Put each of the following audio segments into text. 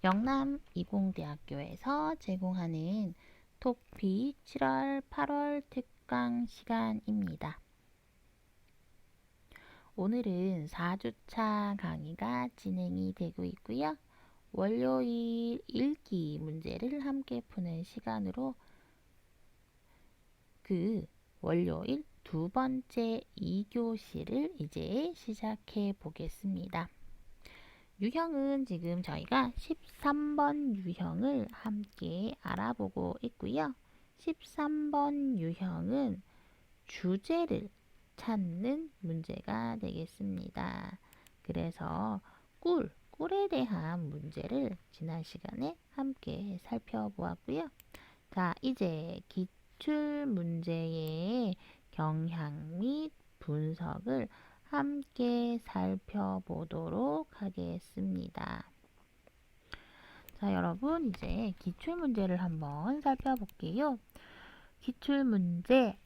영남 이공대학교에서 제공하는 토픽 7월, 8월 특강 시간입니다. 오늘은 4주차 강의가 진행이 되고 있고요. 월요일 읽기 문제를 함께 푸는 시간으로 월요일 두 번째 2교시를 이제 시작해 보겠습니다. 유형은 지금 저희가 13번 유형을 함께 알아보고 있고요. 13번 유형은 주제를 찾는 문제가 되겠습니다. 그래서 꿀에 대한 문제를 지난 시간에 함께 살펴보았고요. 자, 이제 기출 문제의 경향 및 분석을 함께 살펴보도록 하겠습니다. 자, 여러분 이제 기출문제를 한번 살펴볼게요. 기출문제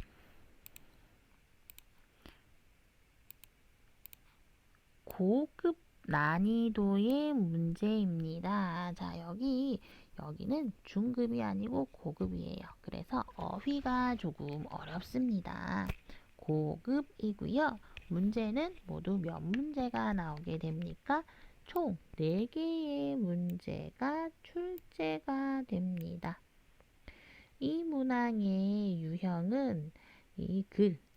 고급 난이도의 문제입니다. 자, 여기는 중급이 아니고 고급이에요. 그래서 어휘가 조금 어렵습니다. 고급이고요. 문제는 모두 몇 문제가 나오게 됩니까? 총 4개의 문제가 출제가 됩니다. 이 문항의 유형은 이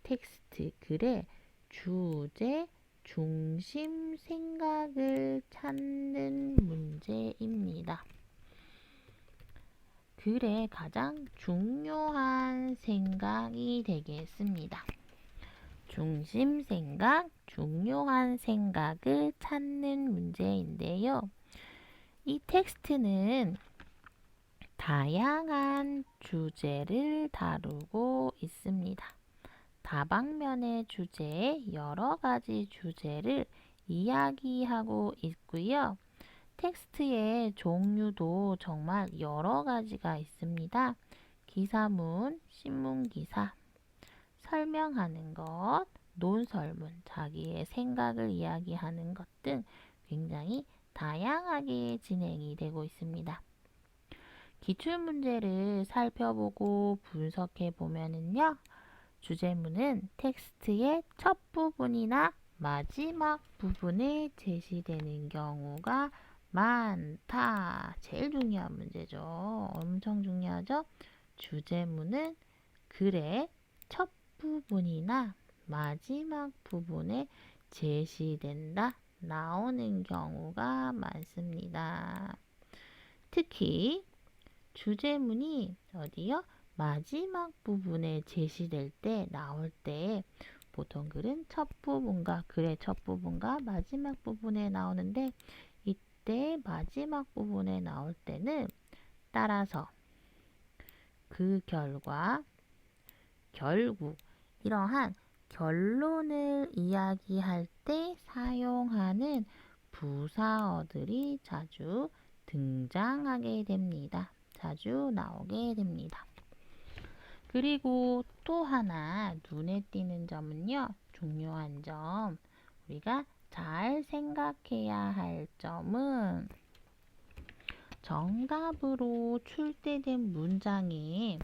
텍스트 글의 주제, 중심 생각을 찾는 문제입니다. 글의 가장 중요한 생각이 되겠습니다. 중심 생각, 중요한 생각을 찾는 문제인데요. 이 텍스트는 다양한 주제를 다루고 있습니다. 다방면의 주제, 여러 가지 주제를 이야기하고 있고요. 텍스트의 종류도 정말 여러 가지가 있습니다. 기사문, 신문기사, 설명하는 것, 논설문, 자기의 생각을 이야기하는 것 등 굉장히 다양하게 진행이 되고 있습니다. 기출문제를 살펴보고 분석해 보면은요. 주제문은 텍스트의 첫 부분이나 마지막 부분에 제시되는 경우가 많다. 제일 중요한 문제죠. 엄청 중요하죠. 주제문은 글의 첫 부분이나 마지막 부분에 제시된다. 나오는 경우가 많습니다. 특히 주제문이 어디요? 마지막 부분에 제시될 때 나올 때 보통 글은 글의 첫 부분과 마지막 부분에 나오는데 이때 마지막 부분에 나올 때는 따라서 그 결과, 결국 이러한 결론을 이야기할 때 사용하는 부사어들이 자주 등장하게 됩니다. 자주 나오게 됩니다. 그리고 또 하나 눈에 띄는 점은요. 중요한 점. 우리가 잘 생각해야 할 점은 정답으로 출제된 문장에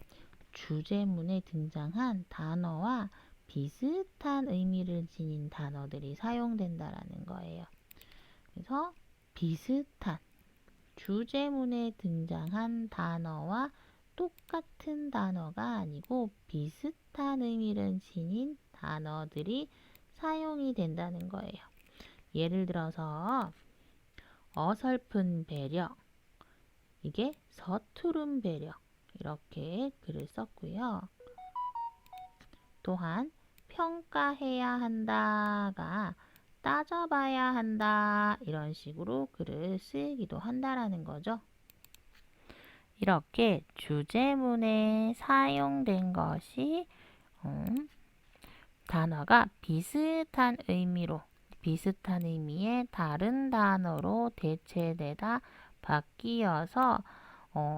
주제문에 등장한 단어와 비슷한 의미를 지닌 단어들이 사용된다라는 거예요. 그래서 비슷한 주제문에 등장한 단어와 똑같은 단어가 아니고 비슷한 의미를 지닌 단어들이 사용이 된다는 거예요. 예를 들어서 어설픈 배려, 이게 서투른 배려 이렇게 글을 썼고요. 또한 평가해야 한다가 따져봐야 한다 이런 식으로 글을 쓰기도 한다라는 거죠. 이렇게 주제문에 사용된 것이 단어가 비슷한 의미의 다른 단어로 대체되다 바뀌어서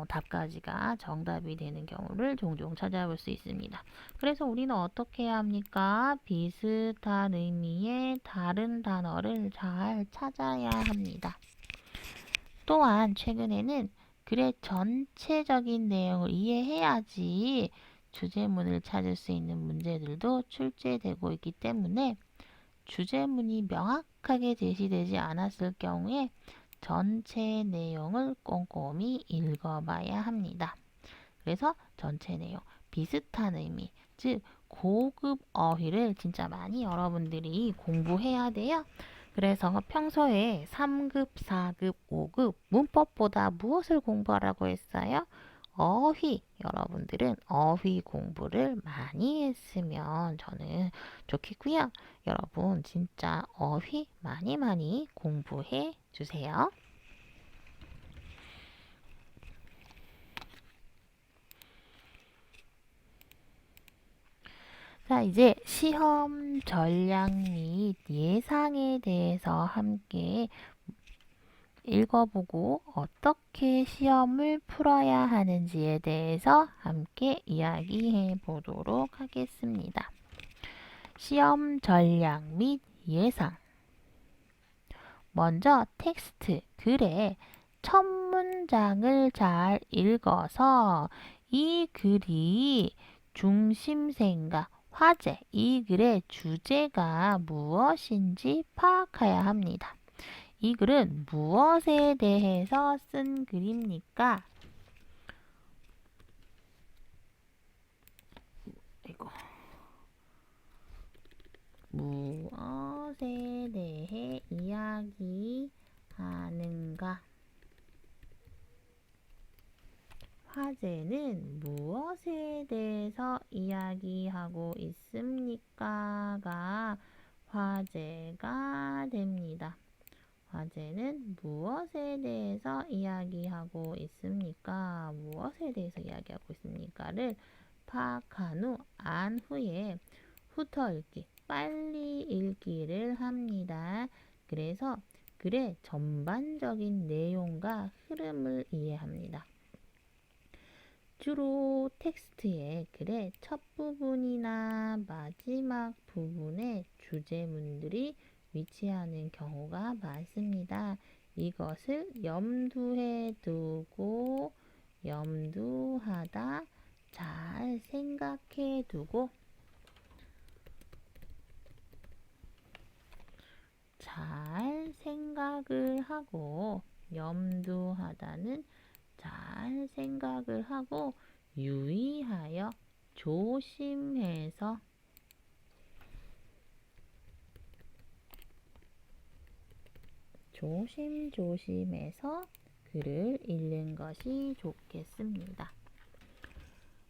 답가지가 정답이 되는 경우를 종종 찾아볼 수 있습니다. 그래서 우리는 어떻게 해야 합니까? 비슷한 의미의 다른 단어를 잘 찾아야 합니다. 또한 최근에는 글의 전체적인 내용을 이해해야지 주제문을 찾을 수 있는 문제들도 출제되고 있기 때문에 주제문이 명확하게 제시되지 않았을 경우에 전체 내용을 꼼꼼히 읽어봐야 합니다. 그래서 전체 내용, 비슷한 의미, 즉 고급 어휘를 진짜 많이 여러분들이 공부해야 돼요. 그래서 평소에 3급, 4급, 5급 문법보다 무엇을 공부하라고 했어요? 어휘. 여러분들은 어휘 공부를 많이 했으면 저는 좋겠고요. 여러분 진짜 어휘 많이 많이 공부해 주세요. 자, 이제 시험 전략 및 예상에 대해서 함께 읽어보고 어떻게 시험을 풀어야 하는지에 대해서 함께 이야기해 보도록 하겠습니다. 시험 전략 및 예상. 먼저 텍스트, 글의 첫 문장을 잘 읽어서 이 글이 중심생각, 화제, 이 글의 주제가 무엇인지 파악해야 합니다. 이 글은 무엇에 대해서 쓴 글입니까? 이거 무엇에 대해 이야기하는가? 화제는 무엇에 대해서 이야기하고 있습니까?가 화제가 됩니다. 화제는 무엇에 대해서 이야기하고 있습니까? 무엇에 대해서 이야기하고 있습니까?를 파악한 후에 훑어 읽기, 빨리 읽기를 합니다. 그래서 글의 전반적인 내용과 흐름을 이해합니다. 주로 텍스트의 글의 첫 부분이나 마지막 부분에 주제문들이 위치하는 경우가 많습니다. 이것을 염두에 두고 염두하다, 잘 생각해 두고 잘 생각을 하고 염두하다는 잘 생각을 하고 유의하여 조심해서 조심조심해서 글을 읽는 것이 좋겠습니다.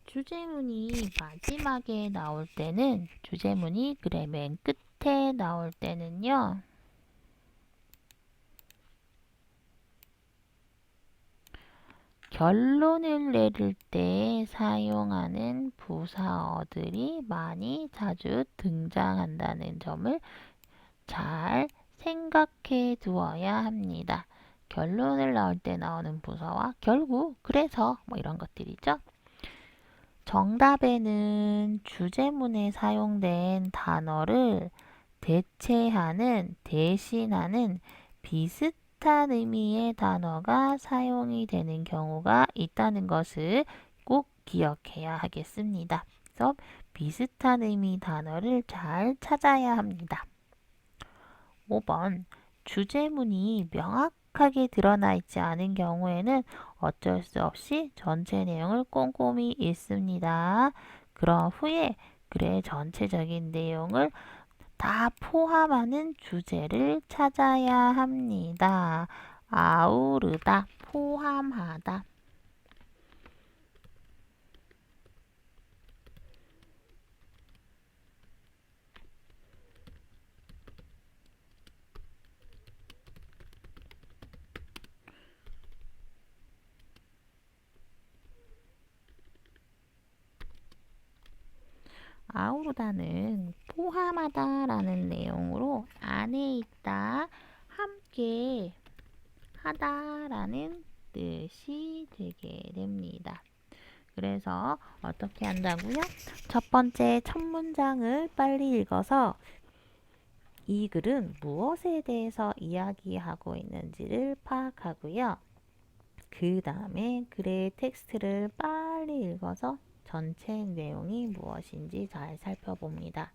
주제문이 마지막에 나올 때는 주제문이 글의 맨 끝에 나올 때는요. 결론을 내릴 때 사용하는 부사어들이 많이 자주 등장한다는 점을 잘 생각해 두어야 합니다. 결론을 나올 때 나오는 부사와 결국, 그래서 뭐 이런 것들이죠. 정답에는 주제문에 사용된 단어를 대체하는, 대신하는 비슷한 의미의 단어가 사용이 되는 경우가 있다는 것을 꼭 기억해야 하겠습니다. 그래서 비슷한 의미 단어를 잘 찾아야 합니다. 5번, 주제문이 명확하게 드러나 있지 않은 경우에는 어쩔 수 없이 전체 내용을 꼼꼼히 읽습니다. 그런 후에 글의 전체적인 내용을 다 포함하는 주제를 찾아야 합니다. 아우르다, 포함하다. 아우르다는 포함하다라는 내용으로 안에 있다, 함께 하다라는 뜻이 되게 됩니다. 그래서 어떻게 한다고요? 첫 번째 첫 문장을 빨리 읽어서 이 글은 무엇에 대해서 이야기하고 있는지를 파악하고요. 그 다음에 글의 텍스트를 빨리 읽어서 전체 내용이 무엇인지 잘 살펴봅니다.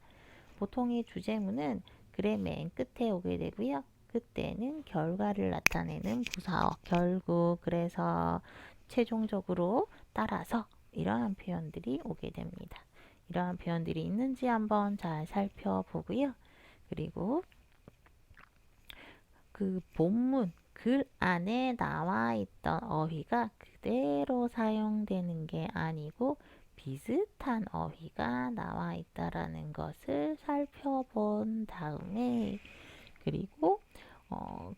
보통의 주제문은 글의 맨 끝에 오게 되고요. 그때는 결과를 나타내는 부사어, 결국, 그래서, 최종적으로, 따라서 이러한 표현들이 오게 됩니다. 이러한 표현들이 있는지 한번 잘 살펴보고요. 그리고 그 본문, 글 안에 나와 있던 어휘가 그대로 사용되는 게 아니고 비슷한 어휘가 나와 있다라는 것을 살펴본 다음에 그리고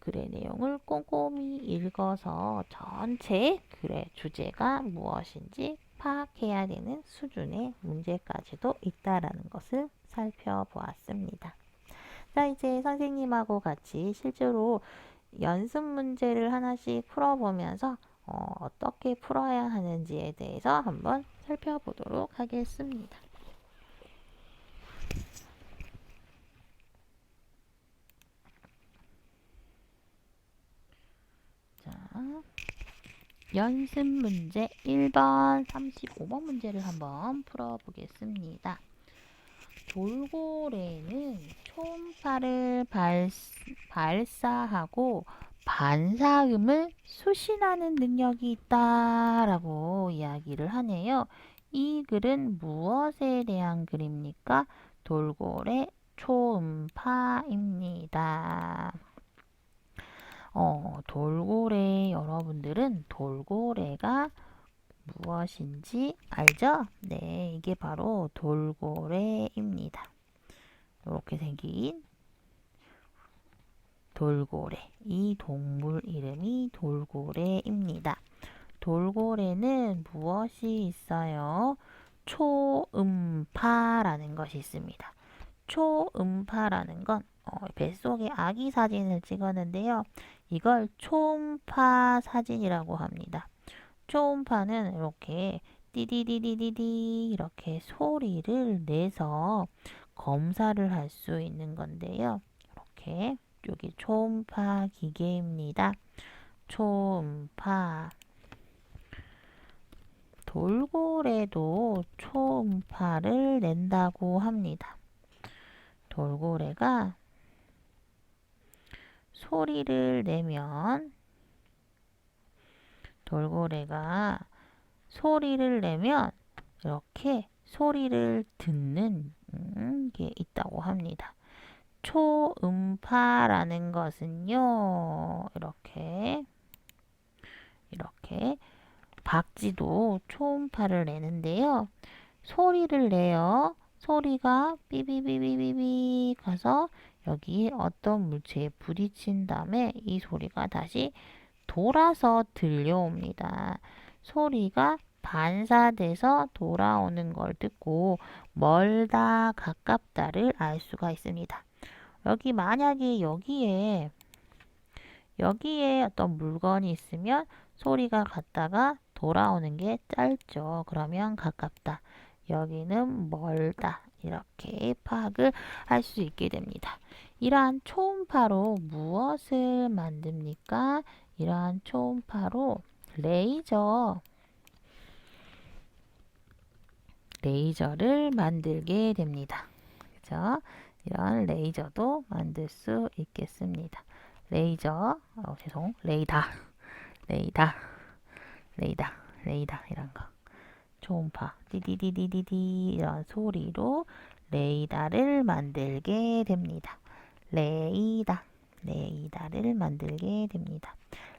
글의 내용을 꼼꼼히 읽어서 전체 글의 주제가 무엇인지 파악해야 되는 수준의 문제까지도 있다라는 것을 살펴보았습니다. 자, 이제 선생님하고 같이 실제로 연습 문제를 하나씩 풀어보면서 어떻게 풀어야 하는지에 대해서 한번 살펴보도록 하겠습니다. 자, 연습 문제 1번 35번 문제를 한번 풀어보겠습니다. 돌고래는 초음파를 발사하고 반사음을 수신하는 능력이 있다라고 이야기를 하네요. 이 글은 무엇에 대한 글입니까? 돌고래 초음파입니다. 돌고래 여러분들은 돌고래가 무엇인지 알죠? 네, 이게 바로 돌고래입니다. 이렇게 생긴 돌고래. 이 동물 이름이 돌고래입니다. 돌고래는 무엇이 있어요? 초음파라는 것이 있습니다. 초음파라는 건 뱃속에 아기 사진을 찍었는데요. 이걸 초음파 사진이라고 합니다. 초음파는 이렇게 띠디디디디디 이렇게 소리를 내서 검사를 할 수 있는 건데요. 이렇게 여기 초음파 기계입니다. 초음파. 돌고래도 초음파를 낸다고 합니다. 돌고래가 소리를 내면 이렇게 소리를 듣는 게 있다고 합니다. 초음파라는 것은요, 이렇게 박쥐도 초음파를 내는데요. 소리를 내요. 소리가 삐비비비비비 가서 여기 어떤 물체에 부딪힌 다음에 이 소리가 다시 돌아서 들려옵니다. 소리가 반사돼서 돌아오는 걸 듣고 멀다 가깝다를 알 수가 있습니다. 여기 만약에 여기에 어떤 물건이 있으면 소리가 갔다가 돌아오는 게 짧죠. 그러면 가깝다. 여기는 멀다. 이렇게 파악을 할 수 있게 됩니다. 이러한 초음파로 무엇을 만듭니까? 이러한 초음파로 레이저를 만들게 됩니다. 그죠? 이런 레이저도 만들 수 있겠습니다. 레이저, 레이다 이런 거. 초음파, 디디디디디디 이런 소리로 레이더를 만들게 됩니다. 레이더를 만들게 됩니다.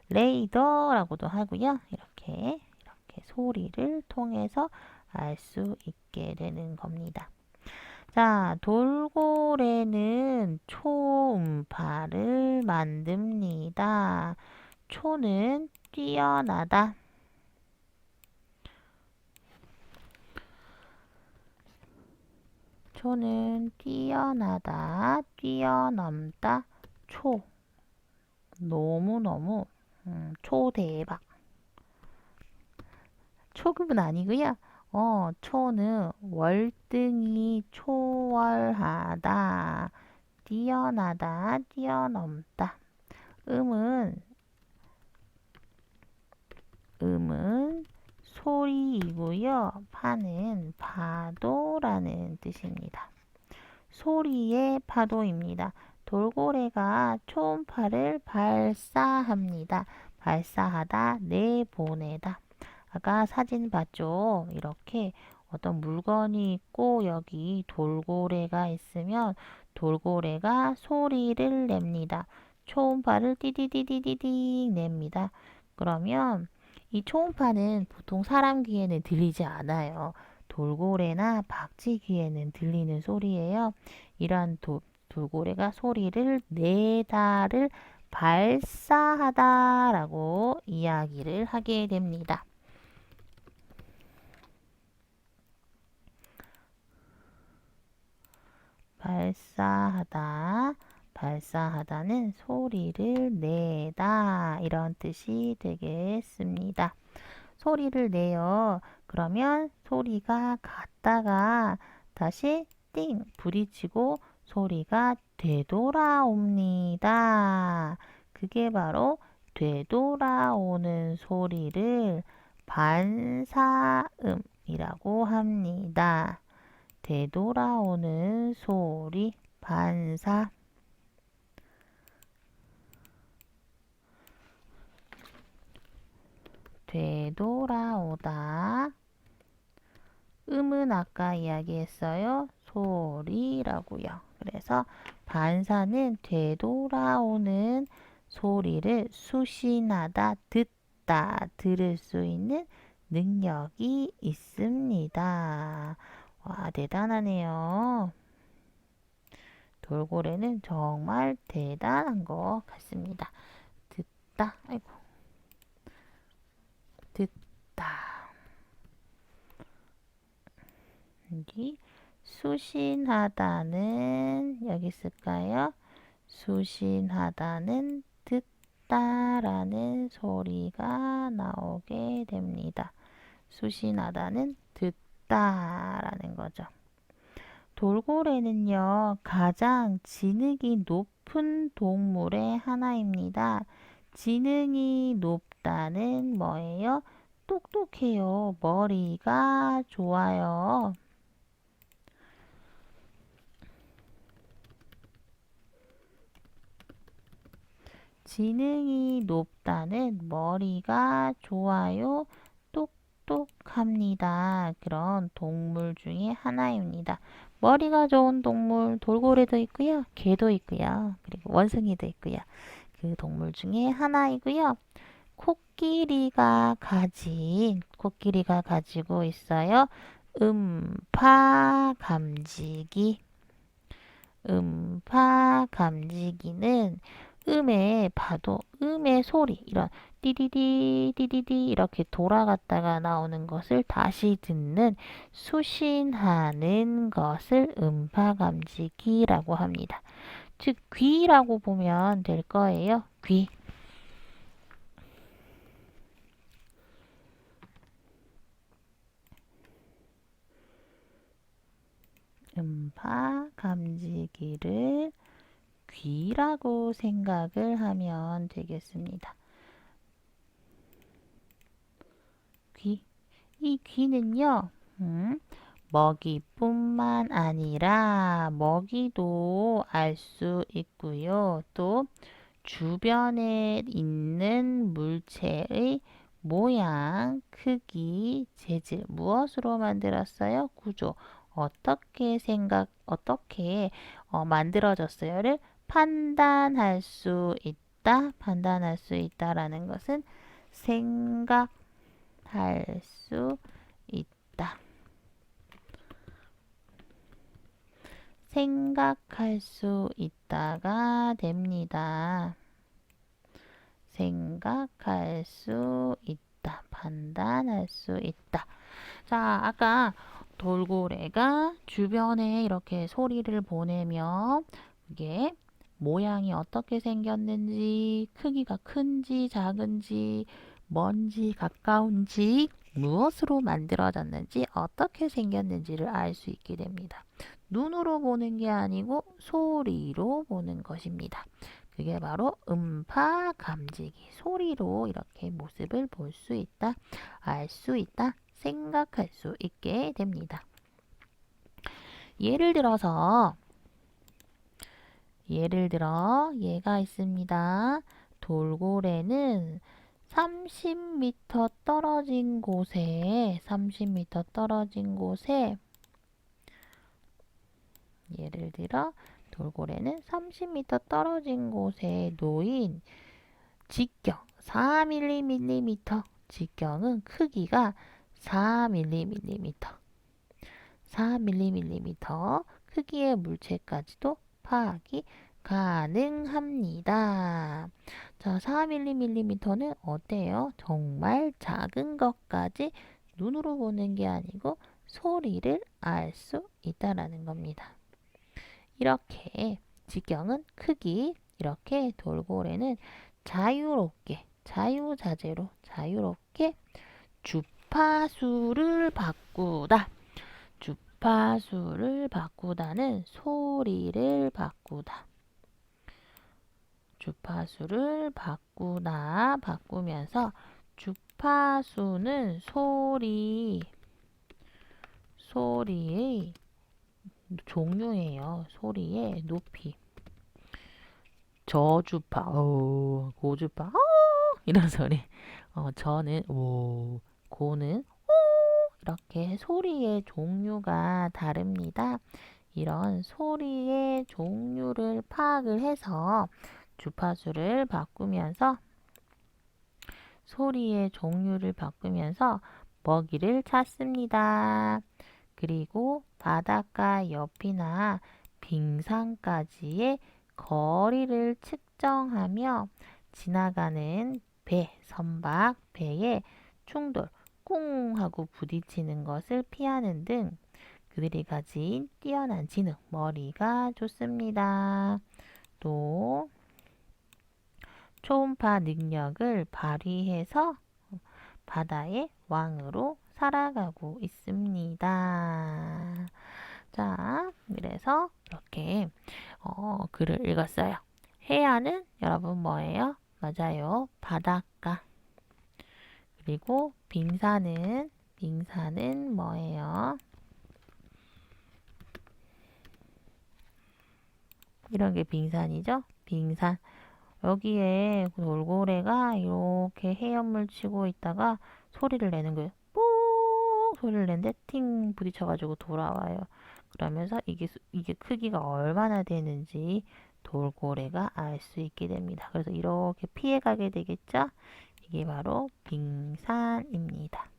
레이더라고도 하고요. 이렇게 소리를 통해서 알 수 있게 되는 겁니다. 자, 돌고래는 초음파를 만듭니다. 초는 뛰어나다. 초는 뛰어나다, 뛰어넘다, 너무너무, 초대박. 초급은 아니고요. 초는 월등히 초월하다, 뛰어나다, 뛰어넘다. 음은 음은 소리이고요. 파는 파도라는 뜻입니다. 소리의 파도입니다. 돌고래가 초음파를 발사합니다. 발사하다, 내보내다. 아까 사진 봤죠? 이렇게 어떤 물건이 있고 여기 돌고래가 있으면 돌고래가 소리를 냅니다. 초음파를 띠디디디디디 냅니다. 그러면 이 초음파는 보통 사람 귀에는 들리지 않아요. 돌고래나 박쥐 귀에는 들리는 소리예요. 이러한 돌고래가 소리를 내다를 발사하다라고 이야기를 하게 됩니다. 발사하다, 발사하다는 소리를 내다 이런 뜻이 되겠습니다. 소리를 내요. 그러면 소리가 갔다가 다시 띵 부딪히고 소리가 되돌아옵니다. 그게 바로 되돌아오는 소리를 반사음이라고 합니다. 되돌아오는 소리 반사. 되돌아오다. 음은 아까 이야기했어요. 소리라고요. 그래서 반사는 되돌아오는 소리를 수신하다, 듣다, 들을 수 있는 능력이 있습니다. 와, 대단하네요. 돌고래는 정말 대단한 것 같습니다. 듣다, 아이고, 듣다. 여기 수신하다는 여기 있을까요? 수신하다는 듣다라는 소리가 나오게 됩니다. 수신하다는 듣다라는 거죠. 돌고래는요, 가장 지능이 높은 동물의 하나입니다. 지능이 높다는 뭐예요? 똑똑해요. 머리가 좋아요. 지능이 높다는 머리가 좋아요. 똑똑합니다. 그런 동물 중에 하나입니다. 머리가 좋은 동물 돌고래도 있고요. 개도 있고요. 그리고 원숭이도 있고요. 그 동물 중에 하나이고요. 코끼리가 가지고 있어요. 음파 감지기. 음파 감지기는 음의 소리, 이런 띠디디 띠디디 이렇게 돌아갔다가 나오는 것을 다시 듣는 수신하는 것을 음파 감지기라고 합니다. 즉 귀라고 보면 될 거예요. 귀. 음파 감지기를 귀라고 생각을 하면 되겠습니다. 귀. 이 귀는요, 먹이뿐만 아니라 먹이도 알 수 있고요. 또 주변에 있는 물체의 모양, 크기, 재질, 무엇으로 만들었어요? 구조. 어떻게 만들어졌어요를 판단할 수 있다. 판단할 수 있다라는 것은 생각할 수 있다. 생각할 수 있다가 됩니다. 생각할 수 있다. 판단할 수 있다. 자, 아까 돌고래가 주변에 이렇게 소리를 보내며 이게 모양이 어떻게 생겼는지, 크기가 큰지 작은지, 먼지 가까운지, 무엇으로 만들어졌는지, 어떻게 생겼는지를 알 수 있게 됩니다. 눈으로 보는 게 아니고 소리로 보는 것입니다. 그게 바로 음파 감지기. 소리로 이렇게 모습을 볼 수 있다, 알 수 있다, 생각할 수 있게 됩니다. 예를 들어 얘가 있습니다. 돌고래는 30m 떨어진 곳에 예를 들어 돌고래는 30m 떨어진 곳에 놓인 직경 4mm, 직경은 크기가 4mm, 크기의 물체까지도 파악이 가능합니다. 자, 4mm는 어때요? 정말 작은 것까지 눈으로 보는 게 아니고 소리를 알 수 있다라는 겁니다. 이렇게 직경은 크기, 이렇게 돌고래는 자유자재로 자유롭게 주파수를 바꾸다. 주파수를 바꾸다는 소리를 바꾸다. 주파수를 바꾸면서 주파수는 소리의 종류예요. 소리의 높이. 저주파, 고주파, 이런 소리. 저는 오, 고는 오, 이렇게 소리의 종류가 다릅니다. 이런 소리의 종류를 파악을 해서 주파수를 바꾸면서 소리의 종류를 바꾸면서 먹이를 찾습니다. 그리고 바닷가 옆이나 빙산까지의 거리를 측정하며 지나가는 선박, 배의 충돌, 꿍 하고 부딪히는 것을 피하는 등 그들이 가진 뛰어난 지능, 머리가 좋습니다. 또 초음파 능력을 발휘해서 바다의 왕으로 살아가고 있습니다. 자, 그래서 이렇게 글을 읽었어요. 해안은 여러분 뭐예요? 맞아요. 바닷가. 그리고 빙산은 뭐예요? 이런 게 빙산이죠? 빙산. 여기에 돌고래가 이렇게 헤엄을 치고 있다가 소리를 내는 거예요. 뽀 소리를 내는데 팅 부딪혀가지고 돌아와요. 그러면서 이게 크기가 얼마나 되는지 돌고래가 알 수 있게 됩니다. 그래서 이렇게 피해가게 되겠죠? 이게 바로 빙산입니다.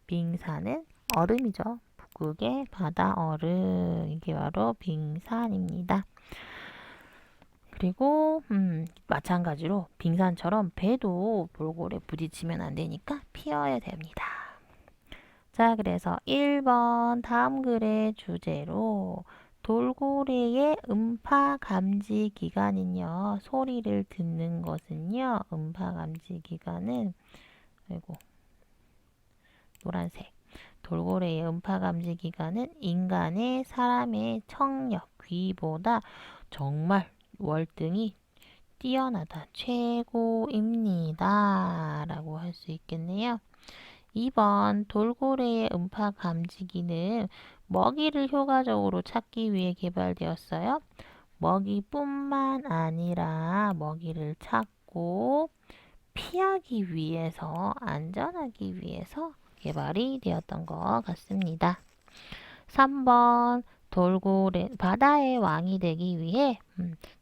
빙산은 얼음이죠. 북극의 바다 얼음. 이게 바로 빙산입니다. 그리고 마찬가지로 빙산처럼 배도 돌고래 부딪히면 안 되니까 피해야 됩니다. 자, 그래서 1번 다음 글의 주제로 돌고래의 음파 감지 기관은요. 소리를 듣는 것은요. 음파 감지 기관은 노란색. 돌고래의 음파 감지 기관은 사람의 청력, 귀보다 정말 월등히 뛰어나다, 최고입니다. 라고 할 수 있겠네요. 2번 돌고래의 음파 감지기는 먹이를 효과적으로 찾기 위해 개발되었어요. 먹이뿐만 아니라 먹이를 찾고 피하기 위해서, 안전하기 위해서 개발이 되었던 것 같습니다. 3번 돌고래, 바다의 왕이 되기 위해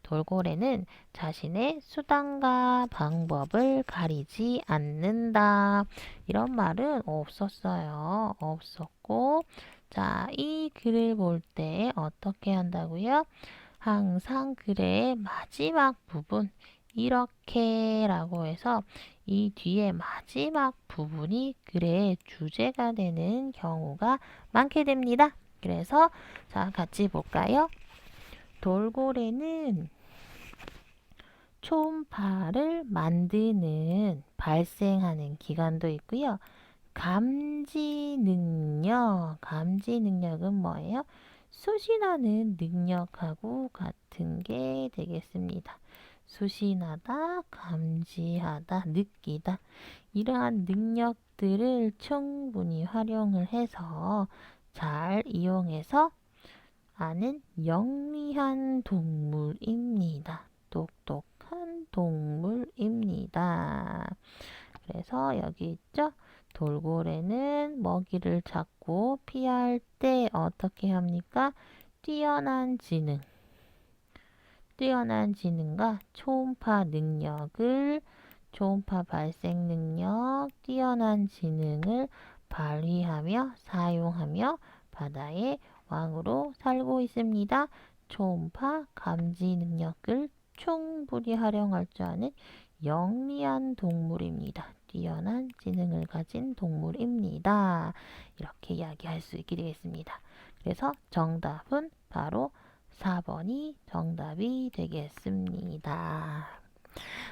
돌고래는 자신의 수단과 방법을 가리지 않는다. 이런 말은 없었어요. 없었고, 자, 이 글을 볼 때 어떻게 한다고요? 항상 글의 마지막 부분, 이렇게 라고 해서 이 뒤에 마지막 부분이 글의 주제가 되는 경우가 많게 됩니다. 그래서 자, 같이 볼까요? 돌고래는 초음파를 발생하는 기관도 있고요. 감지 능력은 뭐예요? 수신하는 능력하고 같은 게 되겠습니다. 수신하다, 감지하다, 느끼다. 이러한 능력들을 충분히 활용을 해서 잘 이용해서 아는 영리한 동물입니다. 똑똑한 동물입니다. 그래서 여기 있죠? 돌고래는 먹이를 찾고 피할 때 어떻게 합니까? 뛰어난 지능, 뛰어난 지능과 초음파 발생 능력, 뛰어난 지능을 발휘하며 사용하며 바다의 왕으로 살고 있습니다. 초음파 감지 능력을 충분히 활용할 줄 아는 영리한 동물입니다. 뛰어난 지능을 가진 동물입니다. 이렇게 이야기할 수 있게 되겠습니다. 그래서 정답은 바로 4번이 정답이 되겠습니다.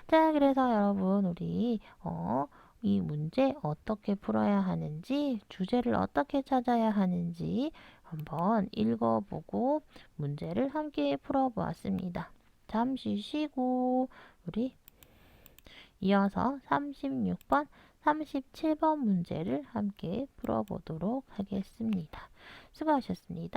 자, 그래서 여러분 우리 이 문제 어떻게 풀어야 하는지, 주제를 어떻게 찾아야 하는지 한번 읽어보고 문제를 함께 풀어보았습니다. 잠시 쉬고 우리 이어서 36번, 37번 문제를 함께 풀어보도록 하겠습니다. 수고하셨습니다.